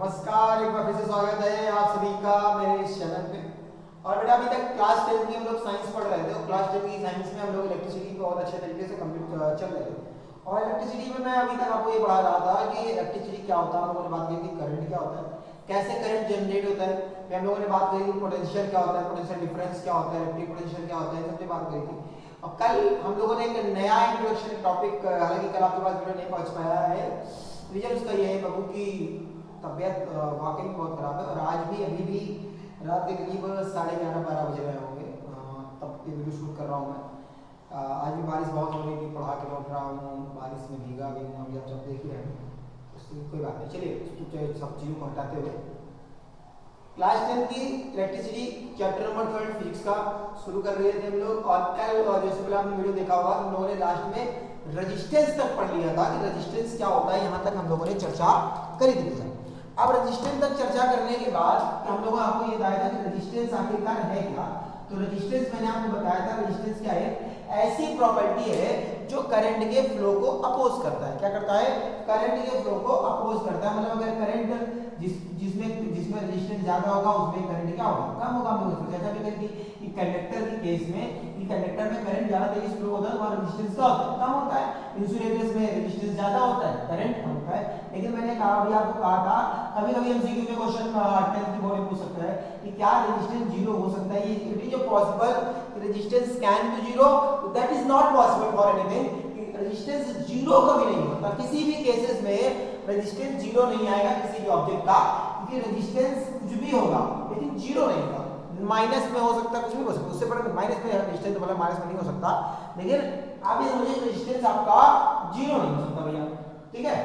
नमस्कार, एक बार फिर से स्वागत है आप सभी का मेरे इस चैनल पे। और बेटा अभी तक क्लास 10 की हम लोग साइंस पढ़ रहे थे और क्लास 10 की साइंस में हम लोग इलेक्ट्रिसिटी पे बहुत अच्छे तरीके से कंप्लीट चल रहे थे। और इलेक्ट्रिसिटी में मैं अभी तक आपको ये पढ़ा रहा था कि इलेक्ट्रिसिटी क्या होता है। हम लोगों ने बात की थी करंट क्या होता है, कैसे करंट जनरेट होता है, फिर हम लोगों ने बात करी थी पोटेंशियल क्या होता है, पोटेंशियल डिफरेंस क्या होता है, इलेक्ट्रिक पोटेंशियल क्या होता है, सबसे बात करी थी। और कल हम लोगों ने एक नया इंट्रोडक्शन टॉपिक, हालांकि कल आपके पास वीडियो नहीं पहुंच पाया है, रीजन उसका ये है बबू की तबीयत वाकई में बहुत खराब है। और आज भी अभी भी रात के करीब 11:30-12 बज रहे होंगे तब ये वीडियो शूट कर रहा हूँ मैं। आज भी बारिश बहुत हो रही थी, पढ़ा के लौट रहा हूँ, बारिश में भीगा भी हूँ। अभी आप सब देख ही रहे हैं, उसकी कोई बात नहीं। चलिए सब चीज़ों को हटाते हुए क्लास 10 की इलेक्ट्रिसिटी चैप्टर नंबर 3 फिजिक्स का शुरू कर रहे थे हम लोग। और कल जैसे पहले आपने वीडियो देखा होगा, हम लोगों ने लास्ट में रेजिस्टेंस तक पढ़ लिया था कि रेजिस्टेंस क्या होता है। यहाँ तक हम लोगों ने चर्चा करी थी। अब रेजिस्टेंस तक चर्चा करने के बाद हम लोगों ने आपको ये बताया था कि रेजिस्टेंस आखिरकार है क्या। तो रेजिस्टेंस मैंने आपको बताया था, रेजिस्टेंस क्या है, ऐसी प्रॉपर्टी है जो करंट के फ्लो को अपोज करता है। क्या करता है? करंट के फ्लो को अपोज करता है। मतलब अगर करंट जिसमें रेजिस्टेंस ज्यादा होगा उसमें करंट क्या होगा, कम होगा। हम लोग जैसा भी करेंगे कि कंडक्टर के केस में कि कंडक्टर में करंट ज्यादा तेजी से फ्लो होता है तो वहां रेजिस्टेंस क्या होता है, कम होता है। इंसुलेटर्स में रेजिस्टेंस ज्यादा होता है, करंट कम होता है। लेकिन मैंने अभी आपको कहा था, कभी-कभी एमसीक्यू में क्वेश्चन 10th की बोर्ड में पूछ सकता है कि क्या रेजिस्टेंस जीरो हो सकता है। It is possible resistance can be zero, that is not possible for anything. Resistance zero कभी नहीं होता, किसी भी केसेस में रेजिस्टेंस जीरो नहीं आएगा किसी भी ऑब्जेक्ट का, क्योंकि रेजिस्टेंस कुछ भी होगा लेकिन जीरो नहीं होगा। माइनस में हो सकता है, कुछ भी हो सकता है, उससे बड़ा माइनस में रेजिस्टेंस मतलब माइनस में नहीं हो सकता। लेकिन आप ये समझिए रेजिस्टेंस आपका जीरो नहीं हो सकता भैया, ठीक है।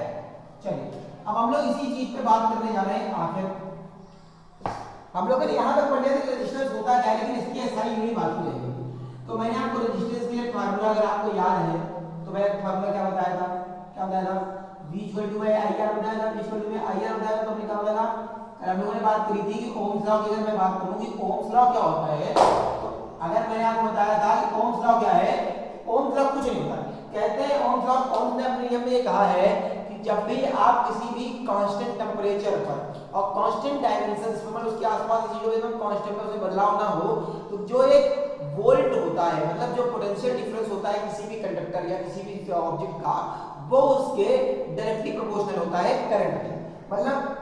चलिए अब हम लोग इसी चीज पे बात करने जा रहे हैं। आखिर हम लोगों ने यहाँ तक पढ़ लिया था कि रेजिस्टेंस होता क्या है, लेकिन इसकी एसआई यूनिट बाकी रहेगी। तो मैंने आपको रेजिस्टेंस के लिए फार्मूला, अगर आपको याद है तो मैंने फार्मूला क्या बताया था, V इक्वल टू IR बताया था, V इक्वल टू IR बताया था। तो हमने क्या बताया था, हम लोगों ने बात करी थी कि ओम्स लॉ की। अगर मैं बात करूं कि ओम्स लॉ क्या होता है, तो अगर मैंने आपको बताया था कि ओम्स लॉ क्या है, ओम्स लॉ कुछ नहीं होता। कहते हैं ओम्स लॉ, ओम्स ने अपने नियम में ये कहा है कि जब भी आप किसी भी कांस्टेंट टेंपरेचर पर और कांस्टेंट डायमेंशंस पर, मतलब उसके आसपास की चीजों में एकदम कांस्टेंट पर बदलाव ना हो, तो जो एक वोल्ट होता है, मतलब जो पोटेंशियल डिफरेंस होता है किसी भी कंडक्टर या किसी भी ऑब्जेक्ट का, वो उसके डायरेक्टली प्रोपोर्शनल होता है करंट के। मतलब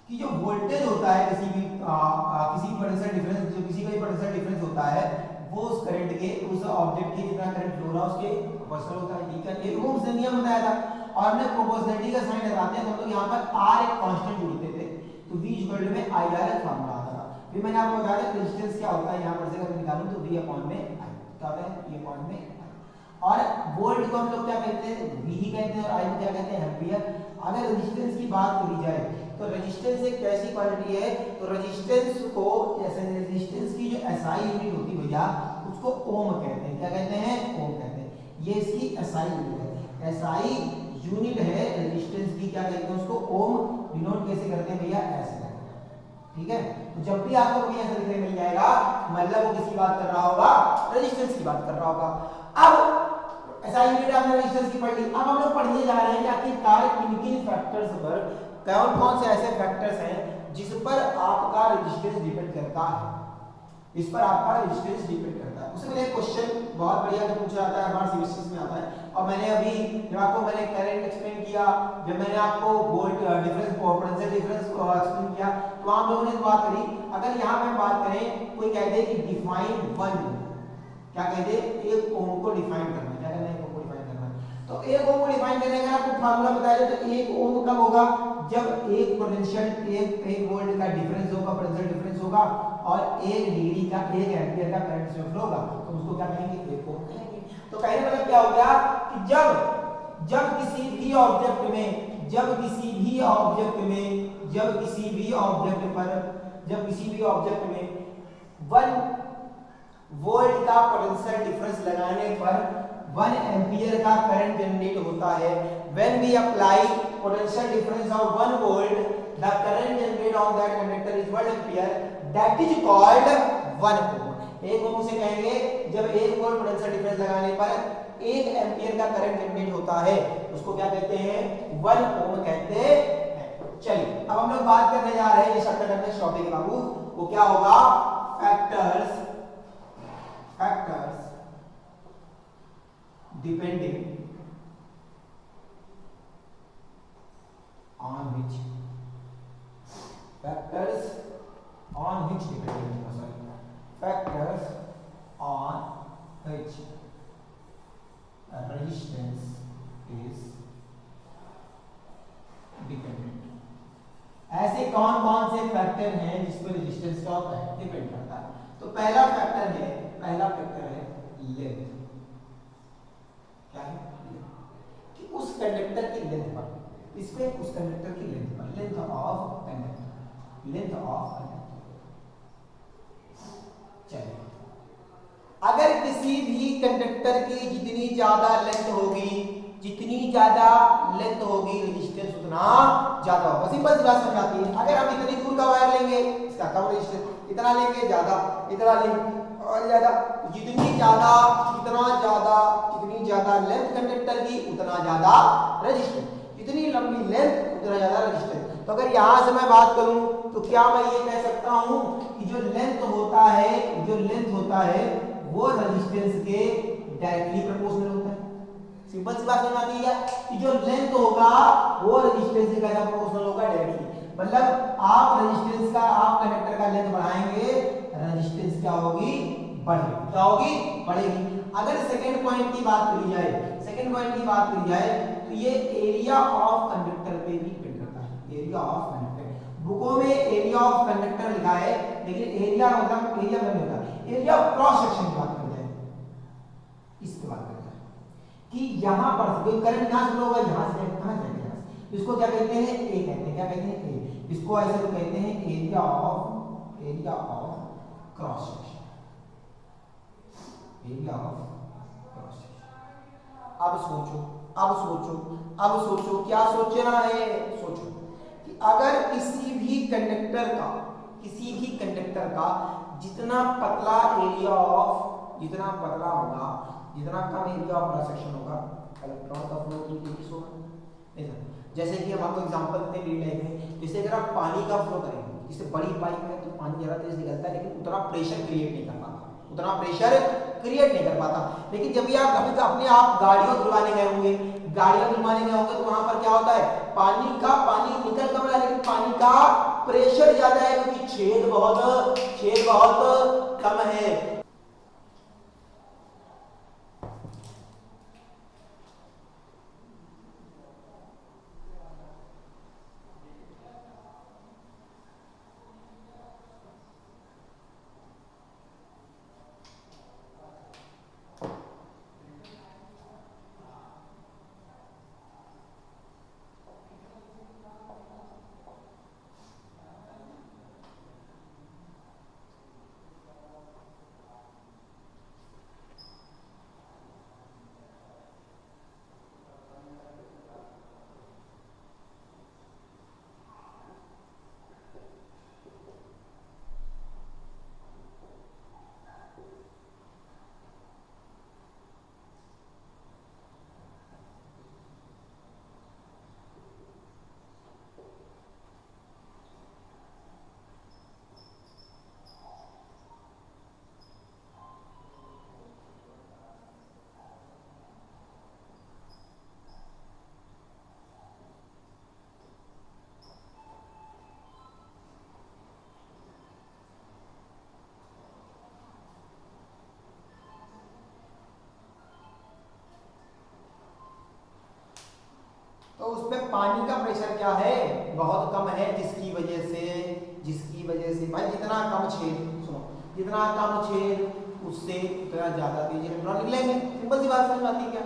कि जो वोल्टेज होता है किसी भी पोटेंशियल डिफरेंस, जो किसी का भी पोटेंशियल डिफरेंस होता है, वो उस करंट के, उस ऑब्जेक्ट के जितना करंट फ्लो रहा है उसके प्रोपोर्शनल होता है, ठीक है। ये ओम्स ने नियम बताया था। और हमने प्रोपोर्शनलिटी का साइन लगाते हैं तो हम लोग यहाँ पर R एक कांस्टेंट जोड़ते थे, तो V इक्वल टू में IR एक फार्मूला आता था। फिर मैंने आपको बताया था रेजिस्टेंस क्या होता है, यहाँ पर से अगर निकालूं तो V अपॉन में I क्या होता है, V अपॉन में I। और वोल्ट को हम लोग क्या कहते हैं, V ही कहते हैं, और I को क्या कहते हैं, एम्पियर। अगर रेजिस्टेंस की बात करी जाए तो रेजिस्टेंस एक कैसी क्वांटिटी है, तो रेजिस्टेंस को, जैसे रेजिस्टेंस की जो एसआई यूनिट होती है भैया, उसको ओम कहते हैं। क्या कहते हैं? ओम कहते हैं। ये इसकी एसआई यूनिट है, एसआई यूनिट है रेजिस्टेंस की। क्या कहते हैं उसको? ओम। डिनोट कैसे करते हैं भैया? ऐसे करते हैं, ठीक है। तो जब भी आपको कभी ऐसा लिखने मिल जाएगा, मतलब वो किसकी बात कर रहा होगा, रेजिस्टेंस की बात कर रहा होगा। अब एसआई यूनिट आपने रेजिस्टेंस की पढ़ ली। अब हम लोग पढ़ने जा रहे हैं कि आखिरकार किन-किन फैक्टर्स पर, कौन-कौन से ऐसे फैक्टर्स हैं जिस पर आपका रेजिस्टेंस डिपेंड करता है, इस पर आपका रेजिस्टेंस डिपेंड करता है। उससे पहले एक क्वेश्चन बहुत बढ़िया जो पूछा जाता है हमारे सीबीएसई में आता है। और मैंने अभी जब आपको मैंने करंट एक्सप्लेन किया, जब मैंने आपको वोल्ट डिफरेंस, पोटेंशियल डिफरेंस को एक्सप्लेन किया, तो आप लोगों ने बात करी। अगर यहाँ पे बात करें, कोई कह दे कि डिफाइन वन, क्या कह दे, एक ओम को डिफाइन करना। क्या करना है? एक ओम को डिफाइन करना। तो एक ओम को डिफाइन करने का आपको फार्मूला बताया जाए तो एक ओम कब होगा, जब एक पोटेंशियल, एक वोल्ट का डिफरेंस होगा, पोटेंशियल डिफरेंस होगा, और 1 डिग्री का, 1 एम्पीयर का करंट इसमें फ्लो होगा, तो उसको क्या कहेंगे? एक ओम कहेंगे। तो कहने मतलब क्या हो गया कि जब किसी भी ऑब्जेक्ट में, जब किसी भी ऑब्जेक्ट में 1 वोल्ट का पोटेंशियल डिफरेंस लगाने पर 1 एम्पीयर का करंट जनरेट होता है। When we apply potential difference of 1 volt, the current generated on that conductor is 1 ampere. That is called 1 ohm. एक ओम से कहेंगे जब 1 वोल्ट पोटेंशियल डिफरेंस लगाने पर 1 एम्पीयर का करंट जनरेट होता है, उसको क्या कहते हैं? 1 ओम कहते हैं। चलिए अब हम लोग बात करने जा रहे हैं ये शॉर्टकट में टॉपिक है बाबू, वो क्या होगा, factors depending on which factors on which resistance is dependent। ऐसे कौन कौन से फैक्टर हैं जिस पर रेजिस्टेंस क्या होता है, डिपेंड करता है। तो पहला फैक्टर है लेंथ। क्या है कि उस कंडक्टर की लेंथ पर, इसमें उस कंडक्टर की लेंथ पर, लेंथ ऑफ कंडक्टर। चलिए अगर किसी भी कंडक्टर की जितनी ज्यादा लेंथ होगी रेजिस्टेंस उतना ज्यादा होगा। सिंपल सी बात समझ आती है। अगर हम इतनी दूर का वायर लेंगे इसका कम रेजिस्टेंस, इतना लेंगे ज्यादा, इतना लेंगे और ज्यादा, जितनी ज्यादा लेंथ कंडक्टर की उतना ज्यादा रेजिस्टेंस, जितनी लंबी लेंथ उतना ज्यादा रेजिस्टेंस। तो अगर यहां से मैं बात करूं तो क्या मैं ये कह सकता हूं कि जो लेंथ होता है वो रेजिस्टेंस के डायरेक्टली प्रोपोर्शनल होता है। सिंपल सी बात समझ आती है कि जो लेंथ होगा वो रेजिस्टेंस के कैसा प्रोपोर्शनल होगा, डायरेक्टली। मतलब आप रेजिस्टेंस का, आप कंडक्टर का लेंथ बढ़ाएंगे, रेजिस्टेंस क्या होगी, बढ़ेगी। अगर सेकंड पॉइंट की बात करी जाए तो ये एरिया ऑफ कंडक्टर पे भी डिपेंड करता है। एरिया ऑफ कंडक्टर, बुकों में एरिया ऑफ कंडक्टर लिखा है, लेकिन एरिया मतलब एरिया नहीं होता, एरिया ऑफ क्रॉस सेक्शन की बात करते हैं, इसकी बात करते हैं कि यहां पर कोई करंट यहां से फ्लो होगा, यहां से कहां जाएगा, इसको क्या कहते हैं, ए कहते हैं। क्या कहते हैं, ए। इसको ऐसे तो कहते हैं area of cross section, area of cross section. अब सोचो क्या सोचना है, सोचो कि अगर किसी भी कंडक्टर का जितना पतला एरिया ऑफ, जितना पतला होगा, जितना कम एरिया ऑफ क्रॉस सेक्शन होगा, इलेक्ट्रॉन का फ्लो इंक्रीज होगा। जैसे कि हम आपको एग्जांपल देते हैं रीड लाइफ में, जैसे अगर आप पानी का फ्लो करेंगे, जैसे बड़ी पाइप है तो पानी ज्यादा तेज निकलता है, लेकिन उतना प्रेशर क्रिएट नहीं कर पाता। लेकिन जब भी आप कभी अपने आप गाड़ियां धुलवाने गए होंगे तो वहां पर क्या होता है, पानी निकल कम रहा है, लेकिन पानी का प्रेशर ज्यादा है क्योंकि छेद बहुत कम है। तो उसमें पानी का प्रेशर क्या है, बहुत कम है, जिसकी वजह से भाई जितना कम छेद उससे उतना ज्यादा तेज इलेक्ट्रॉन निकलेंगे। सिंपल सी बात समझ में आती है क्या,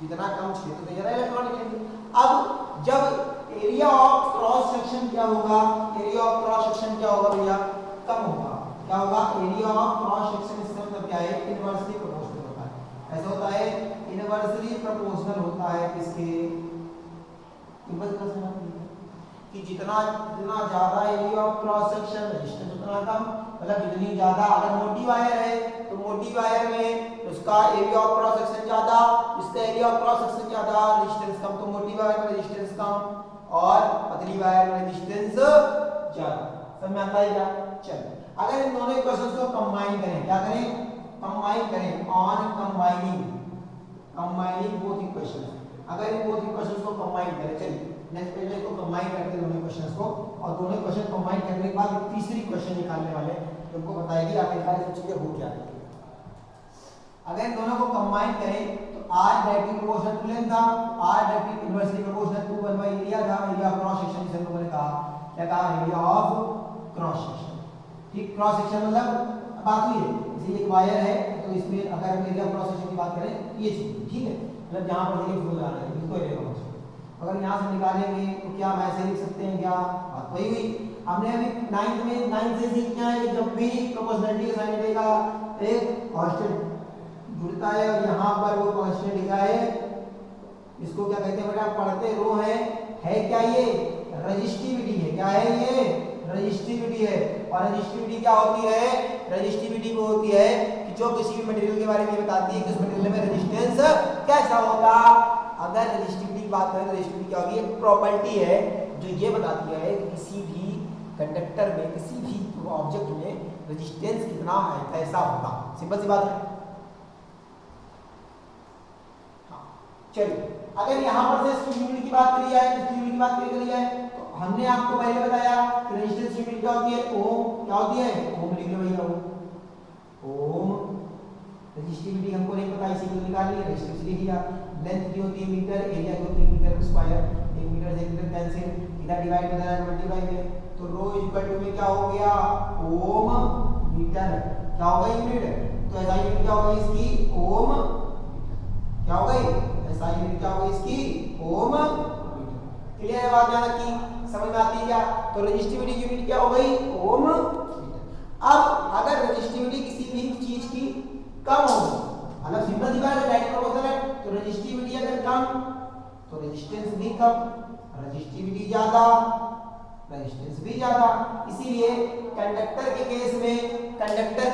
जितना कम छेद उतना ज्यादा इलेक्ट्रॉन निकलेंगे। अब जब एरिया ऑफ क्रॉस सेक्शन क्या होगा भैया, कम होगा। क्या होगा, एरिया ऑफ क्रॉस सेक्शन इसका मतलब क्या है, इनवर्सली प्रोपोर्शनल होता है। ऐसा होता है, इनवर्सली प्रोपोर्शनल होता है किसके, कि जितना ज्यादा area of cross section resistance उतना कम। मतलब जितनी ज्यादा, अगर मोटी वायर है तो मोटी वायर में उसका एरिया ऑफ क्रॉस सेक्शन ज्यादा, इसका एरिया ऑफ क्रॉस सेक्शन ज्यादा, रेजिस्टेंस कम, तो मोटी वायर में रेजिस्टेंस कम। और पतली वायर में रेजिस्टेंस ज्यादा। समझ में आता है क्या? चलो अगर इन दोनों इक्वेशंस को कंबाइन करें, क्या करें? कंबाइन करें, ऑन कंबाइनिंग बोथ इक्वेशंस। अगर इन बोथ इक्वेशंस को कंबाइन करें, चलिए नेक्स्ट पेज में इसको कंबाइन करते हैं दोनों इक्वेशंस को, और दोनों इक्वेशन कंबाइन करने के बाद एक तीसरी इक्वेशन निकालने वाले हैं तुमको बताएगी आखिरकार सब चीजें हो क्या है। अगर इन दोनों को कंबाइन करें तो r directly proportional to length था, r directly inversely proportional to 1 by area था, एरिया ऑफ क्रॉस सेक्शन जिसे हम लोगों ने कहा, क्या कहा? Area of cross section. ठीक, क्रॉस सेक्शन मतलब बात हुई है, जैसे एक वायर है तो इसमें अगर हम एरिया क्रॉस सेक्शन की बात करें ये चीज, ठीक है, मतलब जहां पर ये फ्लो जा रहा है इसको एरिया क्रॉस। अगर यहां से निकालेंगे तो क्या हम ऐसे लिख सकते हैं? क्या बात वही हुई। हमने अभी 9 से सीख किया है कि जब भी प्रोपोर्शनलिटी का साइन देगा एक कांस्टेंट जुड़ता है और यहाँ पर वो कांस्टेंट क्या है, इसको क्या कहते हैं बेटा? पढ़ते रो है क्या? ये रेजिस्टिविटी है। क्या है ये? रेजिस्टिविटी है। और रेजिस्टिविटी क्या होती है? रेजिस्टिविटी वो होती है कि जो किसी भी मटेरियल के बारे में बताती है कि उस मटेरियल में रेजिस्टेंस कैसा होगा। अगर रेजिस्टिविटी की बात करें तो रेजिस्टिविटी क्या होगी? एक प्रॉपर्टी है जो ये बताती है कि किसी भी कंडक्टर में, किसी भी ऑब्जेक्ट में रेजिस्टेंस कितना है, कैसा होगा। सिंपल सी बात है। चलिए अगर यहाँ पर से स्ट्रिंग यूनिट की बात करी जाए, तो स्ट्रिंग यूनिट की बात करी जाए तो हमने आपको पहले बताया कि रेजिस्टेंस यूनिट क्या होती है? ओम। क्या होती है? ओम लिख लो भैया, ओम। रेजिस्टिविटी हमको नहीं पता, इसी को निकालनी है, रेजिस्टेंस लिख दिया। लेंथ की होती है मीटर, एरिया की होती है मीटर स्क्वायर, 1 मीटर से 1 मीटर कैंसिल, इधर डिवाइड हो जाएगा मल्टीप्लाई में, तो रो इक्वल टू में क्या हो गया? ओम मीटर। क्या होगा? यूनिट। तो ऐसा यूनिट क्या होगा इसकी? ओम। क्या हो गई? ऐसा यूनिट क्या होगा इसकी? ओम मीटर। क्लियर है बात? यहाँ की समझ में आती है क्या? तो रेजिस्टिविटी की यूनिट क्या हो गई? ओम मीटर। अब अगर रेजिस्टिविटी किसी भी चीज की कम हो, मतलब सिंपल सी बात है, डायरेक्ट प्रोपोर्शनल है, तो रेजिस्टिविटी अगर कम तो रेजिस्टेंस भी कम, रेजिस्टिविटी ज्यादा रेजिस्टेंस भी ज्यादा। इसीलिए कंडक्टर के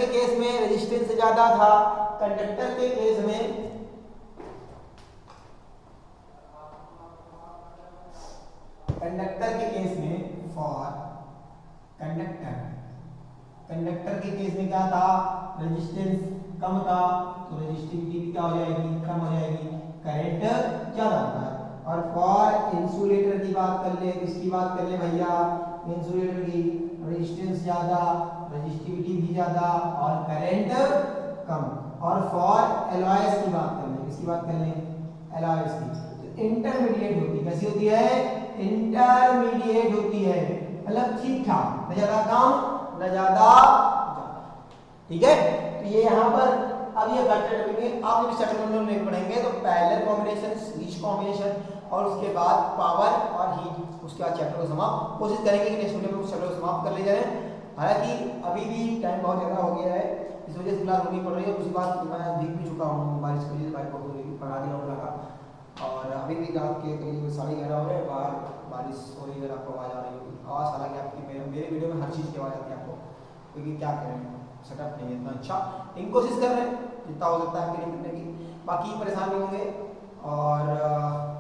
केस में रेजिस्टेंस ज्यादा था। कंडक्टर के केस में फॉर कंडक्टर के केस में क्या था? रेजिस्टेंस कम था, तो रेजिस्टिविटी भी क्या हो जाएगी? कम हो जाएगी, करंट ज्यादा होता है। और फॉर इंसुलेटर की बात कर ले, किसकी बात कर ले भैया? इंसुलेटर की। रेजिस्टेंस ज्यादा, रेजिस्टिविटी भी ज्यादा और करंट कम। और फॉर एलॉयस की बात कर ले, किसकी बात कर ले? एलॉयस की। तो इंटरमीडिएट होती है, कैसी होती है? इंटरमीडिएट होती है, मतलब ठीक ठाक, न ज्यादा कम न ज्यादा। ठीक है, तो ये यहाँ पर अब ये वेक्टर टॉपिक में आप जब सेकंड नंबर में पढ़ेंगे तो पैरेलल कॉम्बिनेशन, स्विच कॉम्बिनेशन और उसके बाद पावर और हीट, उसके बाद चैप्टर को समाप्त कोशिश करेंगे कि नेक्स्ट वीडियो में चैप्टर को समाप्त कर ले जाए। हालांकि अभी भी टाइम बहुत ज़्यादा हो गया है, इस वजह से क्लास होनी पड़ रही है। दूसरी बात मैं देख भी चुका हूँ, बारिश की वजह से बाइक बहुत पढ़ा दिया होने लगा, और अभी भी रात के करीब 11:30 हो रहे हैं, बाहर बारिश हो रही है, आपको आवाज़ आ रही होगी। आवाज़ हालांकि आपकी मेरे वीडियो में हर चीज़ की आवाज़ आती है आपको, क्योंकि क्या करें सेटअप नहीं है इतना अच्छा, लेकिन कोशिश कर रहे हैं जितना हो सकता है आपके लिए करने की। बाकी परेशान नहीं होंगे, और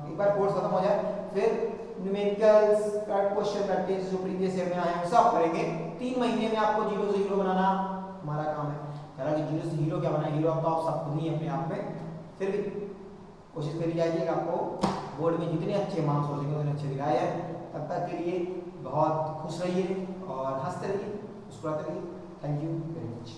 एक बार कोर्स खत्म हो जाए फिर न्यूमेरिकल्स का क्वेश्चन प्रैक्टिस जो प्रीवियस ईयर में आए हैं सब करेंगे। 3 महीने में आपको 0 से हीरो बनाना हमारा काम है। हालांकि 0 से हीरो क्या बनाए, हीरो अब तो आप सब खुद ही अपने आप में, फिर भी कोशिश करी जाएगी कि आपको बोर्ड में जितने अच्छे मार्क्स हो सके उतने अच्छे दिलाए जाए। तब तक के लिए बहुत खुश रहिए और हंसते रहिए, मुस्कुराते रहिए। Thank you very much.